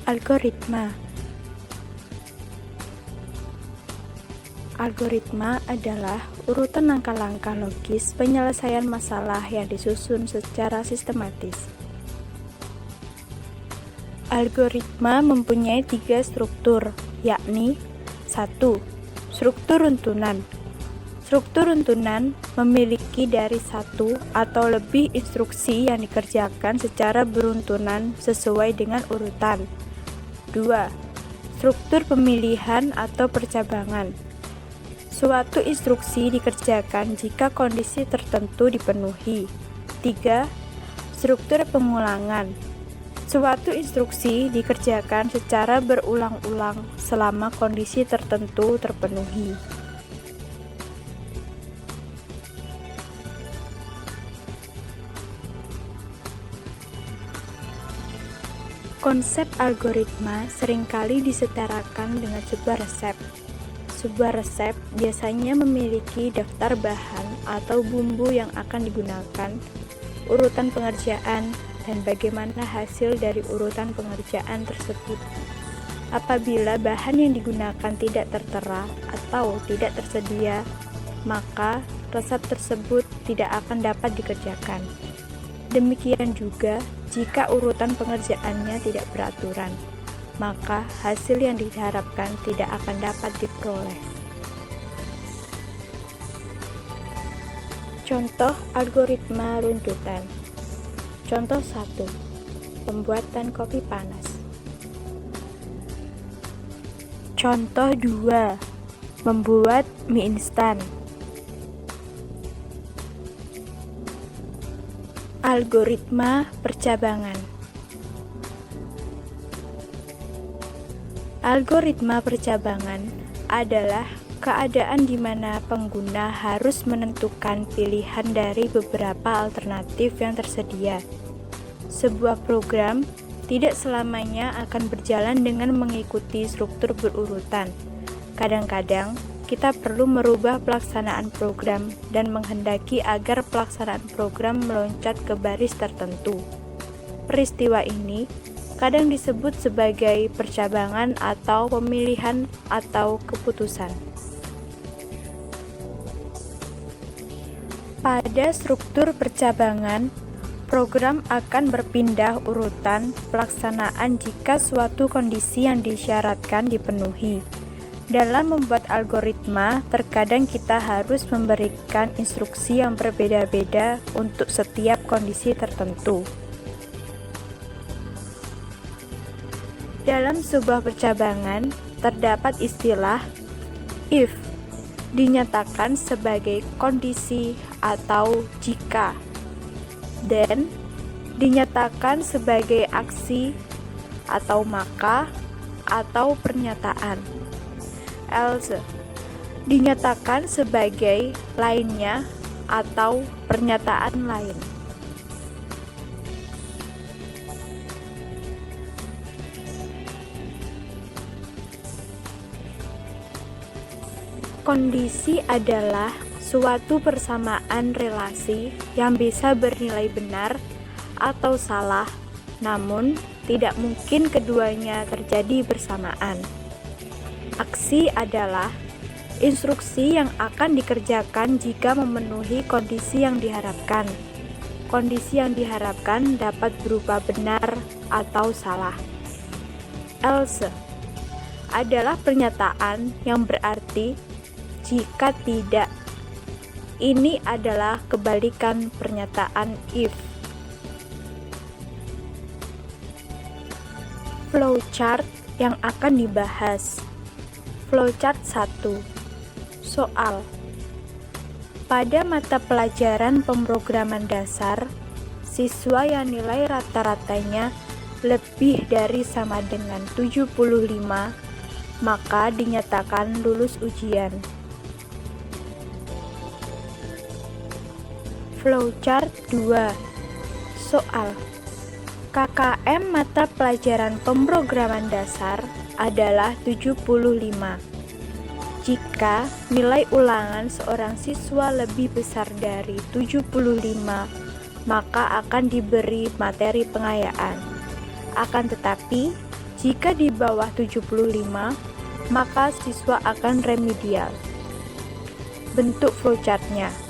Algoritma. Algoritma adalah urutan langkah-langkah logis penyelesaian masalah yang disusun secara sistematis. Algoritma mempunyai 3 struktur, yakni 1. Struktur runtunan. Struktur runtunan memiliki dari 1 atau lebih instruksi yang dikerjakan secara beruntunan sesuai dengan urutan. 2. Struktur pemilihan atau percabangan. Suatu instruksi dikerjakan jika kondisi tertentu dipenuhi. 3. Struktur pengulangan. Suatu instruksi dikerjakan secara berulang-ulang selama kondisi tertentu terpenuhi. Konsep algoritma seringkali disetarakan dengan sebuah resep. Sebuah resep biasanya memiliki daftar bahan atau bumbu yang akan digunakan, urutan pengerjaan, dan bagaimana hasil dari urutan pengerjaan tersebut. Apabila bahan yang digunakan tidak tertera atau tidak tersedia, maka resep tersebut tidak akan dapat dikerjakan. Demikian juga jika urutan pengerjaannya tidak beraturan, maka hasil yang diharapkan tidak akan dapat diperoleh. Contoh algoritma runtutan. Contoh 1. Pembuatan kopi panas. Contoh 2. Membuat mie instan. Algoritma percabangan. Algoritma percabangan adalah keadaan di mana pengguna harus menentukan pilihan dari beberapa alternatif yang tersedia. Sebuah program tidak selamanya akan berjalan dengan mengikuti struktur berurutan. Kadang-kadang, kita perlu merubah pelaksanaan program dan menghendaki agar pelaksanaan program meloncat ke baris tertentu. Peristiwa ini kadang disebut sebagai percabangan atau pemilihan atau keputusan. Pada struktur percabangan, program akan berpindah urutan pelaksanaan jika suatu kondisi yang disyaratkan dipenuhi. Dalam membuat algoritma, terkadang kita harus memberikan instruksi yang berbeda-beda untuk setiap kondisi tertentu. Dalam sebuah percabangan, terdapat istilah if, dinyatakan sebagai kondisi atau jika, then, dinyatakan sebagai aksi atau maka atau pernyataan, else, dinyatakan sebagai lainnya atau pernyataan lain. Kondisi adalah suatu persamaan relasi yang bisa bernilai benar atau salah, namun tidak mungkin keduanya terjadi bersamaan. Aksi adalah instruksi yang akan dikerjakan jika memenuhi kondisi yang diharapkan. Kondisi yang diharapkan dapat berupa benar atau salah. Else adalah pernyataan yang berarti jika tidak. Ini adalah kebalikan pernyataan if. Flowchart yang akan dibahas. Flowchart 1. Soal. Pada mata pelajaran pemrograman dasar, siswa yang nilai rata-ratanya lebih dari sama dengan 75, maka dinyatakan lulus ujian. Flowchart 2. Soal. KKM mata pelajaran pemrograman dasar adalah 75. Jika nilai ulangan seorang siswa lebih besar dari 75, maka akan diberi materi pengayaan. Akan tetapi, Jika di bawah 75, maka siswa akan remedial. Bentuk flowchart-nya.